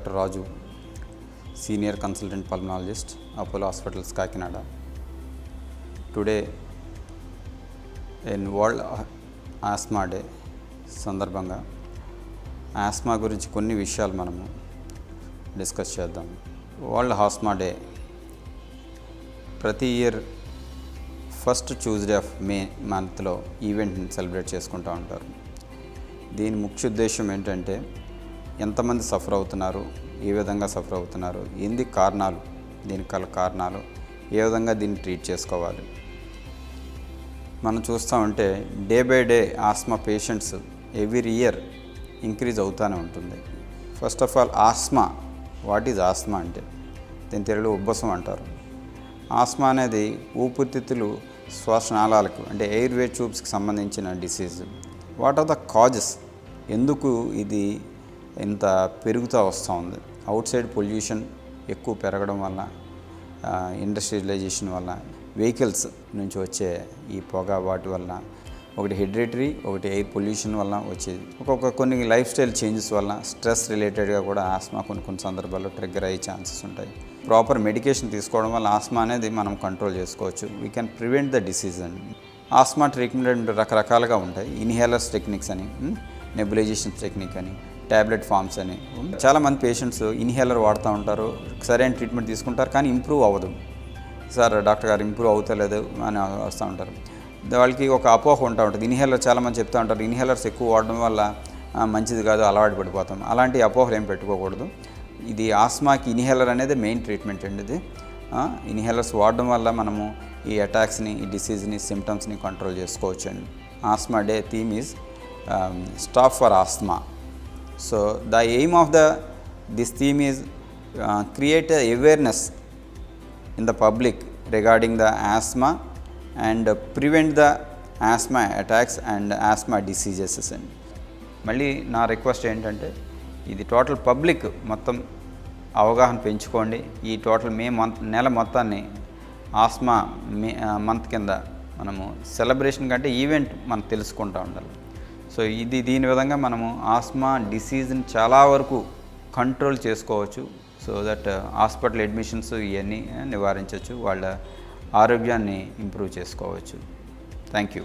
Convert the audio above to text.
Dr.P.Raju, Senior Consultant Pulmonologist, Apollo Hospitals, Kakinada. Today, in World Asthma Day, సందర్భంగా ఆస్మా గురించి కొన్ని విషయాలు మనము డిస్కస్ చేద్దాం. వరల్డ్ ఆస్మా డే ప్రతి year first Tuesday of May మంత్లో ఈవెంట్ని సెలబ్రేట్ చేసుకుంటూ ఉంటారు. దీని ముఖ్య ఉద్దేశం ఏంటంటే ఎంతమంది సఫర్ అవుతున్నారు, ఏ విధంగా సఫర్ అవుతున్నారు, ఎందుకు కారణాలు, దీనికి గల కారణాలు, ఏ విధంగా దీన్ని ట్రీట్ చేసుకోవాలి. మనం చూస్తూ ఉంటే day by day asthma patients every year increase అవుతూనే ఉంటుంది. First of all asthma, what is asthma అంటే దీని తెలుగులో ఉబ్బసం అంటారు. ఆస్మా అనేది ఊపిరితిత్తులు శ్వాసనాళాలకు అంటే ఎయిర్వే ట్యూబ్స్కి సంబంధించిన disease. What are the causes, ఎందుకు ఇది ఇంత పెరుగుతూ వస్తూ ఉంది? అవుట్ సైడ్ పొల్యూషన్ ఎక్కువ పెరగడం వల్ల, ఇండస్ట్రియలైజేషన్ వల్ల, వెహికల్స్ నుంచి వచ్చే ఈ పొగ, వాటి వల్ల, ఒకటి హెరిడిటరీ, ఒకటి ఎయిర్ పొల్యూషన్ వల్ల వచ్చేది, కొన్ని లైఫ్ స్టైల్ చేంజెస్ వల్ల, స్ట్రెస్ రిలేటెడ్గా కూడా ఆస్మా కొన్ని సందర్భాల్లో ట్రిగ్గర్ అయ్యే ఛాన్సెస్ ఉంటాయి. ప్రాపర్ మెడికేషన్ తీసుకోవడం వల్ల ఆస్మా అనేది మనం కంట్రోల్ చేసుకోవచ్చు. We can prevent the disease అండి. ఆస్మా ట్రీట్మెంట్ రకరకాలుగా ఉంటాయి. ఇన్హేలర్స్ టెక్నిక్స్ అని, నెబులైజేషన్ టెక్నిక్ అని, ట్యాబ్లెట్ ఫామ్స్ అని. చాలామంది పేషెంట్స్ ఇన్హేలర్ వాడుతూ ఉంటారు, సరైన ట్రీట్మెంట్ తీసుకుంటారు, కానీ ఇంప్రూవ్ అవ్వదు. సార్ డాక్టర్ గారు ఇంప్రూవ్ అవుతలేదు అని వస్తూ ఉంటారు. వాళ్ళకి ఒక అపోహ ఉంటుంది. ఇన్హేలర్ చాలామంది చెప్తూ ఉంటారు, ఇన్హేలర్స్ ఎక్కువ వాడడం వల్ల మంచిది కాదు, అలవాటు పడిపోతాం. అలాంటి అపోహలు ఏం పెట్టుకోకూడదు. ఇది ఆస్మాకి ఇన్హేలర్ అనేది మెయిన్ ట్రీట్మెంట్ అండి. ఇది ఇన్హేలర్స్ వాడడం వల్ల మనము ఈ అటాక్స్ని, ఈ డిసీజ్ని, సిమ్టమ్స్ని కంట్రోల్ చేసుకోవచ్చు అండి. Asthma day theme is stop for asthma. So the aim of this theme is create a awareness in the public regarding the asthma and prevent the asthma attacks and asthma diseases. మళ్ళీ నా request ఏంటంటే ఇది total public మొత్తం అవగాహన పెంచుకోండి. ఈ total మే నెల మొత్తాన్ని ఆస్మా మంత్ కింద మనము సెలబ్రేషన్ కంటే ఈవెంట్ మనం తెలుసుకుంటూ ఉండాలి. సో దీని విధంగా మనము ఆస్మా డిసీజ్ని చాలా వరకు కంట్రోల్ చేసుకోవచ్చు. సో దట్ హాస్పిటల్ అడ్మిషన్స్ ఇవన్నీ నివారించవచ్చు, వాళ్ళ ఆరోగ్యాన్ని ఇంప్రూవ్ చేసుకోవచ్చు. Thank you.